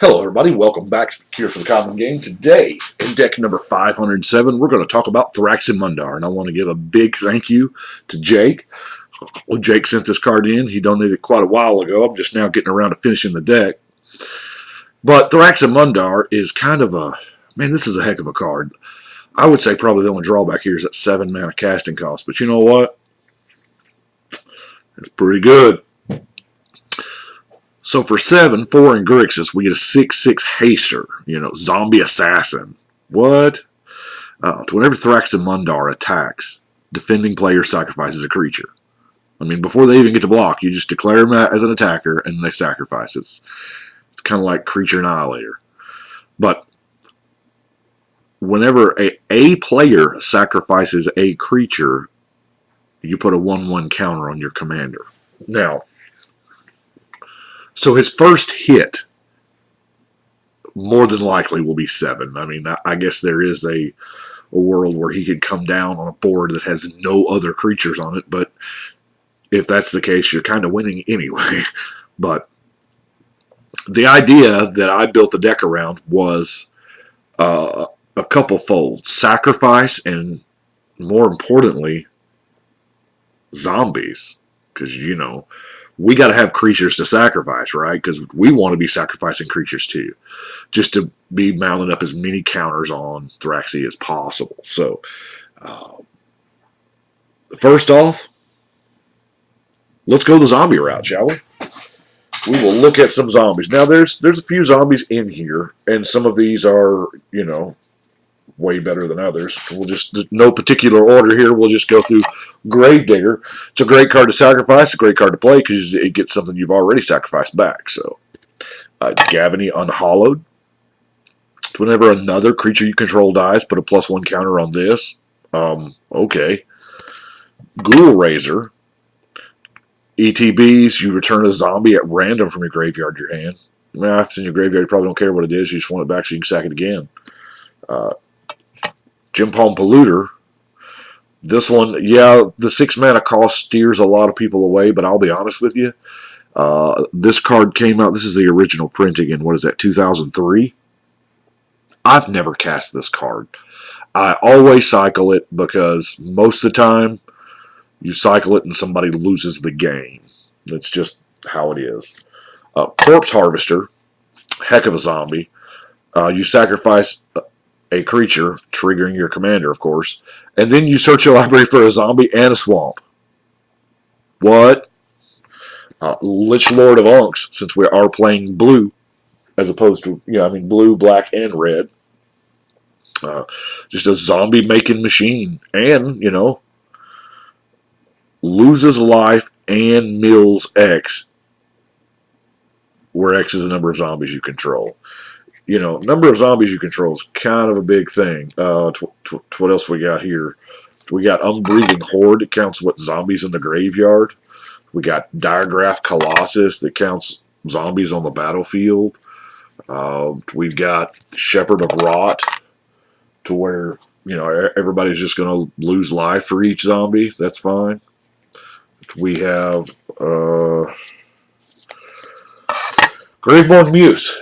Hello, everybody. Welcome back to Cure for the Common Game. Today, in deck number 507, we're going to talk about Thraximundar, and I want to give a big thank you to Jake. Well, Jake sent this card in. He donated it quite a while ago. I'm just now getting around to finishing the deck. But Thraximundar is kind of a... Man, this is a heck of a card. I would say probably the only drawback here is that 7 mana casting cost. But you know what? It's pretty good. So for 7, 4 in Grixis, we get a 6/6 Haster, zombie assassin. What? Whenever Thraximundar attacks, defending player sacrifices a creature. I mean, before they even get to block, you just declare them as an attacker, and they sacrifice. It's kind of like Creature Annihilator. But whenever a player sacrifices a creature, you put a 1/1 counter on your commander. Now, so his first hit, more than likely, will be 7. I mean, I guess there is a world where he could come down on a board that has no other creatures on it, but if that's the case, you're kind of winning anyway. But the idea that I built the deck around was a couple folds. Sacrifice and, more importantly, zombies. Because, we got to have creatures to sacrifice, right? Because we want to be sacrificing creatures too, just to be mounting up as many counters on Thraxi as possible. So, first off, let's go the zombie route, shall we? We will look at some zombies. Now, there's a few zombies in here, and some of these are, way better than others. We'll just, no particular order here, we'll just go through Gravedigger. It's a great card to sacrifice, a great card to play, because it gets something you've already sacrificed back. So, Gavany Unhallowed. Whenever another creature you control dies, put a +1 counter on this. Okay. Ghoul Raiser. ETBs, you return a zombie at random from your graveyard to your hand. Well, if it's in your graveyard, you probably don't care what it is. You just want it back so you can sack it again. Gem Palm Polluter. This one, yeah, the 6 mana cost steers a lot of people away, but I'll be honest with you. This card came out, this is the original printing in, 2003? I've never cast this card. I always cycle it because most of the time you cycle it and somebody loses the game. That's just how it is. Corpse Harvester, heck of a zombie. You sacrifice a creature, triggering your commander, of course, and then you search your library for a zombie and a swamp. What? Lich Lord of Unks, since we are playing blue, as opposed to, blue, black, and red. Just a zombie-making machine. And, loses life and mills X, where X is the number of zombies you control. Number of zombies you control is kind of a big thing. What else we got here? We got Unbreathing Horde. It counts what zombies in the graveyard. We got Diregraph Colossus that counts zombies on the battlefield. We've got Shepherd of Rot, to where, everybody's just going to lose life for each zombie. That's fine. We have Graveborn Muse.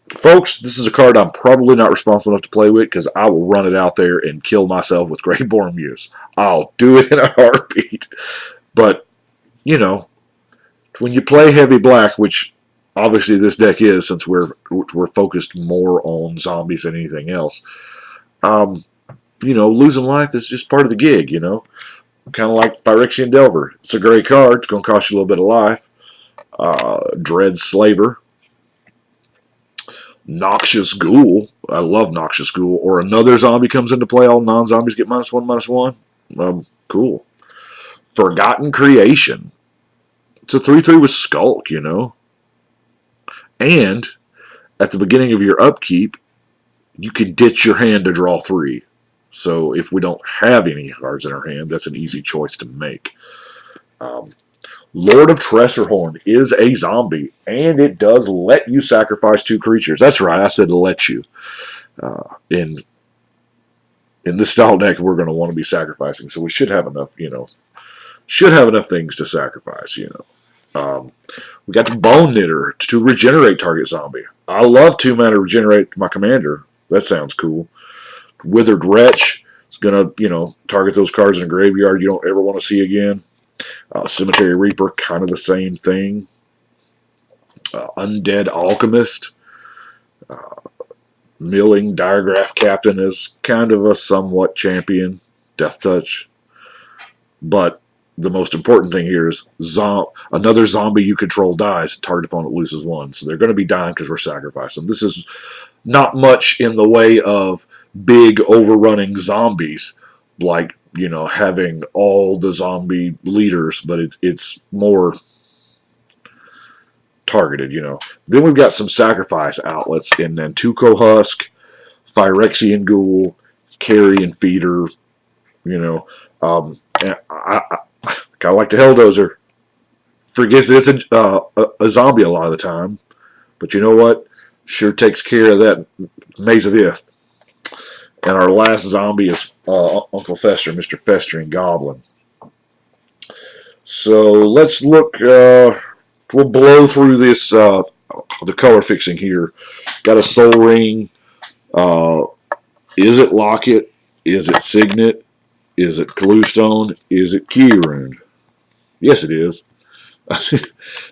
Folks, this is a card I'm probably not responsible enough to play with, because I will run it out there and kill myself with Graveborn Muse. I'll do it in a heartbeat. But, when you play heavy black, which obviously this deck is, since we're focused more on zombies than anything else, losing life is just part of the gig, Kind of like Phyrexian Delver. It's a great card. It's going to cost you a little bit of life. Dread Slaver. Noxious Ghoul. I love Noxious Ghoul. Or another zombie comes into play. All non-zombies get -1/-1. Cool. Forgotten Creation. It's a 3/3 with Skulk, And at the beginning of your upkeep, you can ditch your hand to draw 3. So if we don't have any cards in our hand, that's an easy choice to make. Lord of Tressorhorn is a zombie, and it does let you sacrifice 2 creatures. That's right, I said let you. In this style deck, we're going to want to be sacrificing, so we should have enough, should have enough things to sacrifice, We got the Bone Knitter to regenerate target zombie. I love 2-mana regenerate my commander. That sounds cool. Withered Wretch is going to, target those cards in a graveyard you don't ever want to see again. Cemetery Reaper, kind of the same thing. Undead Alchemist. Milling Diregraph Captain is kind of a somewhat champion. Death Touch. But the most important thing here is another zombie you control dies, target opponent loses 1. So they're going to be dying because we're sacrificing. This is not much in the way of big overrunning zombies, like, having all the zombie leaders, but it's more targeted, Then we've got some sacrifice outlets in Nantuko Husk, Phyrexian Ghoul, Carrion Feeder, and I kind of like the Helldozer. Forget that it's a zombie a lot of the time, but you know what? Sure takes care of that Maze of Ith. And our last zombie is Uncle Fester, Mr. Festering Goblin. So let's look. We'll blow through this, the color fixing here. Got a Soul Ring. Is it Locket? Is it Signet? Is it Cluestone? Is it Key Rune? Yes, it is.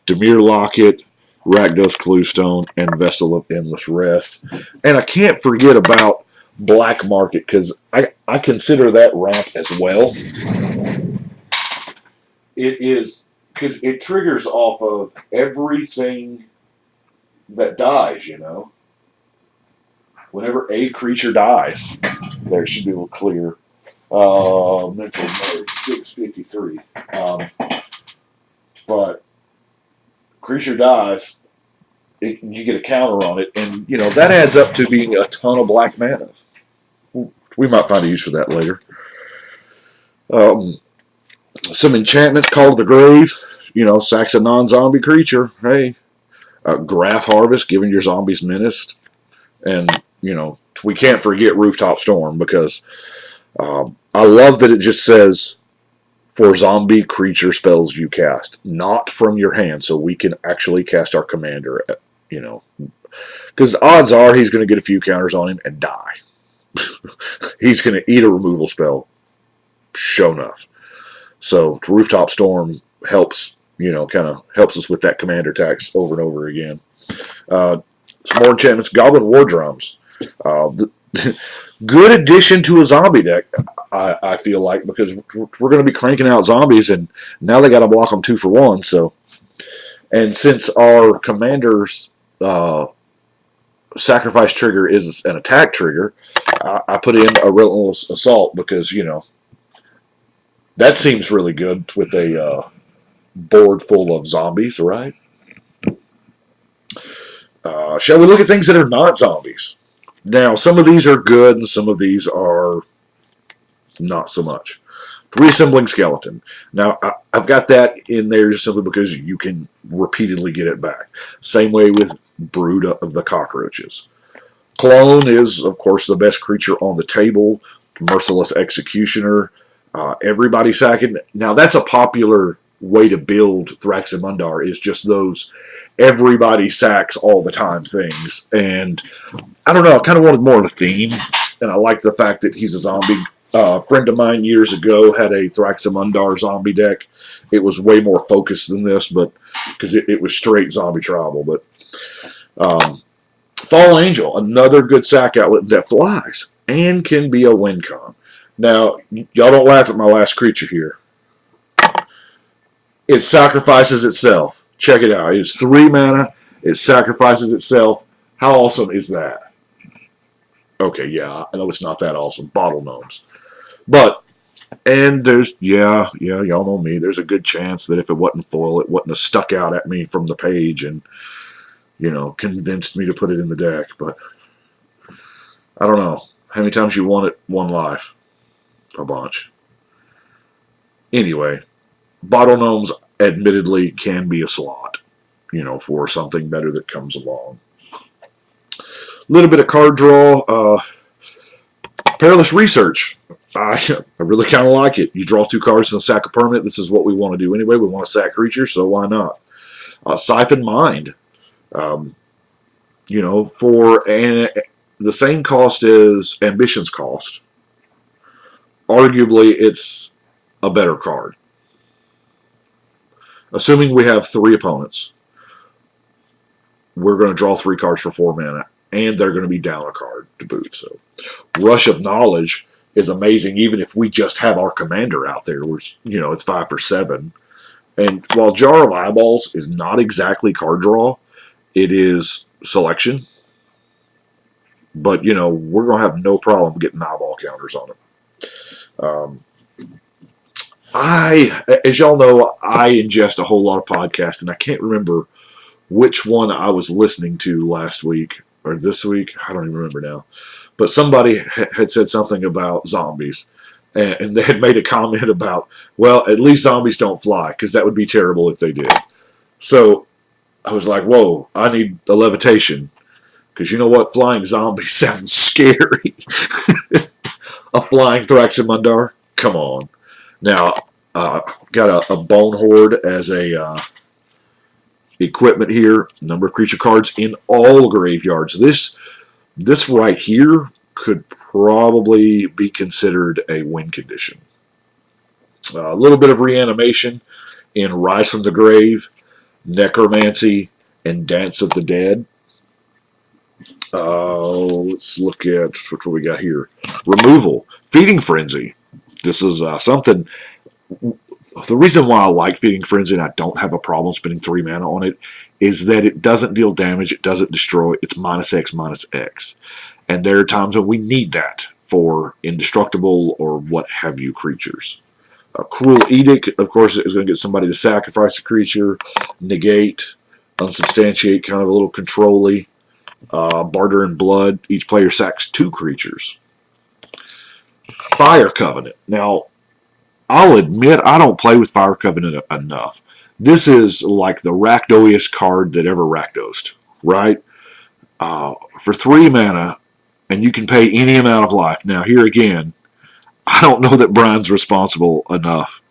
Demir Locket, Rakdos Cluestone, and Vessel of Endless Rest. And I can't forget about Black Market, because I consider that ramp as well. It is, because it triggers off of everything that dies, Whenever a creature dies, there should be a little clear. Mental mode 653. But creature dies, you get a counter on it, and that adds up to being a ton of black mana. We might find a use for that later. Some enchantments, Call to the Grave. Sacks a non-zombie creature. Hey, Graph Harvest, giving your zombies menaced, and we can't forget Rooftop Storm, because I love that it just says for zombie creature spells you cast, not from your hand, so we can actually cast our commander, because odds are he's going to get a few counters on him and die. He's going to eat a removal spell, sure enough. So Rooftop Storm helps, kind of helps us with that commander tax over and over again. Some more enchantments. Goblin War Drums. Good addition to a zombie deck, I feel like, because we're going to be cranking out zombies, and now they got to block them 2 for 1. So, and since our commander's sacrifice trigger is an attack trigger, I put in a Relentless Assault, because that seems really good with a board full of zombies, right? Shall we look at things that are not zombies? Now, some of these are good, and some of these are not so much. Reassembling Skeleton. Now, I've got that in there just simply because you can repeatedly get it back. Same way with Brood of the Cockroaches. Clone is, of course, the best creature on the table. Merciless Executioner. Everybody sacking. Now, that's a popular way to build Thraximundar, is just those everybody sacks all the time things. And I don't know, I kind of wanted more of a theme, and I like the fact that he's a zombie. A friend of mine years ago had a Thraximundar zombie deck. It was way more focused than this, but because it was straight zombie tribal. But Fallen Angel, another good sack outlet that flies and can be a win con. Now, y'all don't laugh at my last creature here. It sacrifices itself. Check it out. It's 3 mana. It sacrifices itself. How awesome is that? Okay, yeah, I know it's not that awesome. Bottle Gnomes. But, and there's, yeah, y'all know me. There's a good chance that if it wasn't foil, it wouldn't have stuck out at me from the page and, convinced me to put it in the deck. But, I don't know. How many times you won it? 1 life. A bunch. Anyway, Bottle Gnomes admittedly can be a slot, for something better that comes along. A little bit of card draw. Perilous Research. I really kind of like it. You draw 2 cards and sack a permanent. This is what we want to do anyway. We want to sack creatures, so why not? Siphon Mind, um, for the same cost as Ambition's cost, arguably it's a better card. Assuming we have 3 opponents, we're going to draw 3 cards for 4 mana, and they're going to be down a card to boot. So, Rush of Knowledge is amazing, even if we just have our commander out there, which, it's 5 for 7. And while Jar of Eyeballs is not exactly card draw, it is selection. But, we're going to have no problem getting eyeball counters on it. As y'all know, I ingest a whole lot of podcasts, and I can't remember which one I was listening to last week or this week. I don't even remember now. But somebody had said something about zombies, and they had made a comment about, well, at least zombies don't fly, because that would be terrible if they did. So I was like, whoa, I need a levitation, because you know what? Flying zombies sounds scary. A flying Thraximundar? Come on. Now, got a Bone Horde as a equipment here. Number of creature cards in all graveyards. This right here could probably be considered a win condition. A little bit of reanimation in Rise from the Grave, Necromancy, and Dance of the Dead. Let's look at what we got here. Removal. Feeding Frenzy. This is something. The reason why I like Feeding Frenzy and I don't have a problem spending 3 mana on it is that it doesn't deal damage, it doesn't destroy, it's -X/-X. And there are times when we need that for indestructible or what have you creatures. A Cruel Edict, of course, is going to get somebody to sacrifice a creature, negate, unsubstantiate, kind of a little control-y. Barter in Blood, each player sacks 2 creatures. Fire Covenant. Now, I'll admit I don't play with Fire Covenant enough. This is like the Rakdos-iest card that ever Rakdosed, right? For 3 mana, and you can pay any amount of life. Now, here again, I don't know that Brian's responsible enough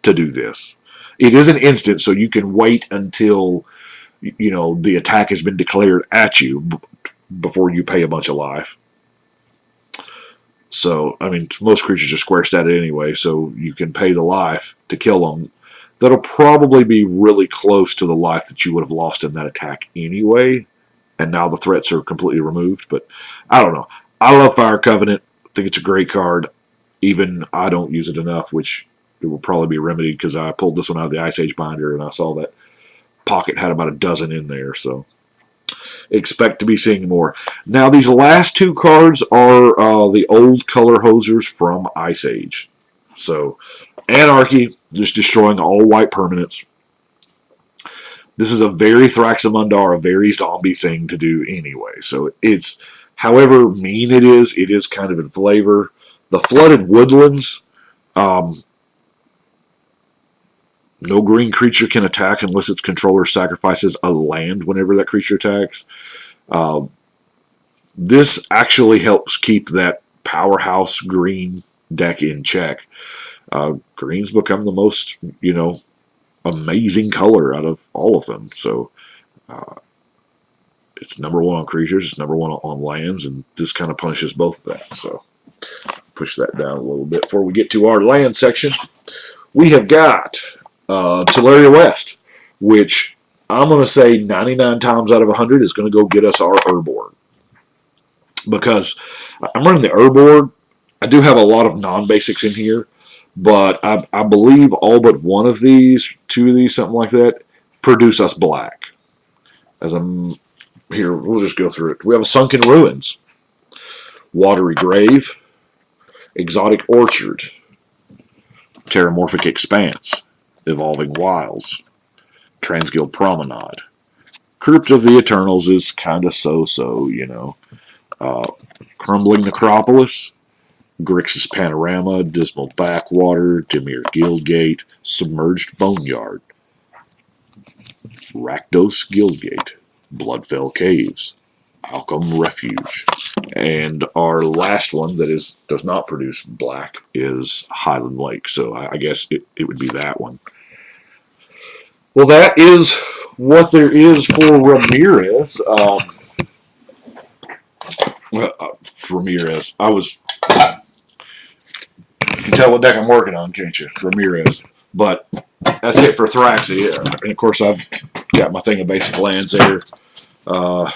to do this. It is an instant, so you can wait until the attack has been declared at you before you pay a bunch of life. So, I mean, most creatures are square statted anyway, so you can pay the life to kill them. That'll probably be really close to the life that you would have lost in that attack anyway, and now the threats are completely removed. But I don't know. I love Fire Covenant. I think it's a great card. Even I don't use it enough, which it will probably be remedied because I pulled this one out of the Ice Age binder and I saw that pocket had about a dozen in there. So expect to be seeing more. Now, these last 2 cards are the old color hosers from Ice Age. So, Anarchy, just destroying all white permanents. This is a very Thraximundar, a very zombie thing to do anyway. So, it's, however mean it is kind of in flavor. The Flooded Woodlands, no green creature can attack unless its controller sacrifices a land whenever that creature attacks. This actually helps keep that powerhouse green deck in check. Green's become the most, amazing color out of all of them. So it's number 1 on creatures, it's number 1 on lands, and this kind of punishes both of that. So push that down a little bit before we get to our land section. We have got Teleria West, which I'm going to say 99 times out of 100 is going to go get us our Urborg. Because I'm running the Urborg. I do have a lot of non-basics in here, but I believe all but one of these, 2 of these, something like that, produce us black. As I'm here, we'll just go through it. We have a Sunken Ruins, Watery Grave, Exotic Orchard, Terramorphic Expanse, Evolving Wilds, Transguild Promenade. Crypt of the Eternals is kind of so-so, Crumbling Necropolis, Grixis Panorama, Dismal Backwater, Dimir Guildgate, Submerged Boneyard, Rakdos Guildgate, Bloodfell Caves, Alchem Refuge. And our last one that does not produce black is Highland Lake. So I guess it would be that one. Well, that is what there is for Ramirez. Ramirez. You can tell what deck I'm working on, can't you? Ramirez. But that's it for Thraxi. And of course, I've got my thing of basic lands there. I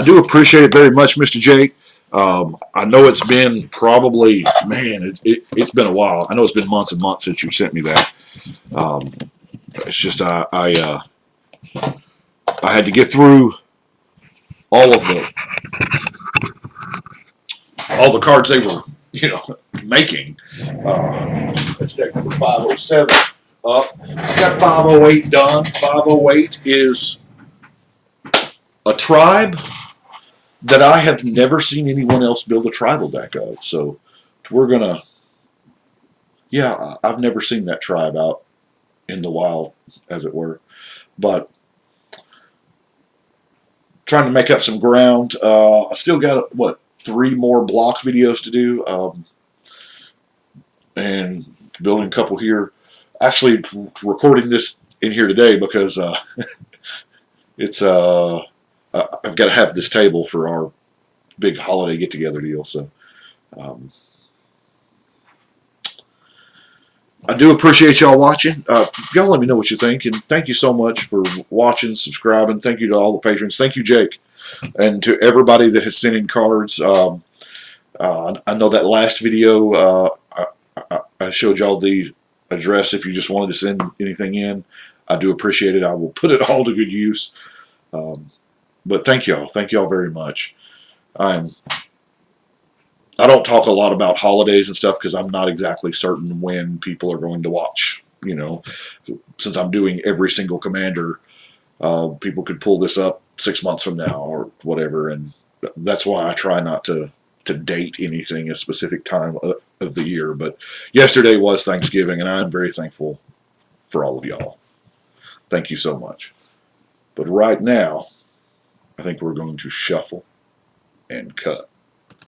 do appreciate it very much, Mr. Jake. I know it's been probably, man, it's been a while. I know it's been months and months since you sent me that. It's just I had to get through all of the cards they were, making. That's deck number 507 up. Got 508 done. 508 is a tribe that I have never seen anyone else build a tribal deck of. So we're gonna, yeah, I've never seen that tribe out in the wild, as it were. But trying to make up some ground. I still got, what, 3 more block videos to do, and building a couple here. Actually, recording this in here today because it's I've got to have this table for our big holiday get-together deal. So I do appreciate y'all watching. Y'all let me know what you think, and thank you so much for watching, subscribing. Thank you to all the patrons. Thank you, Jake, and to everybody that has sent in cards. I know that last video I showed y'all the address if you just wanted to send anything in. I do appreciate it. I will put it all to good use. But thank y'all. Thank y'all very much. I don't talk a lot about holidays and stuff because I'm not exactly certain when people are going to watch. Since I'm doing every single commander, people could pull this up 6 months from now or whatever, and that's why I try not to date anything a specific time of the year. But yesterday was Thanksgiving, and I'm very thankful for all of y'all. Thank you so much. But right now, I think we're going to shuffle and cut.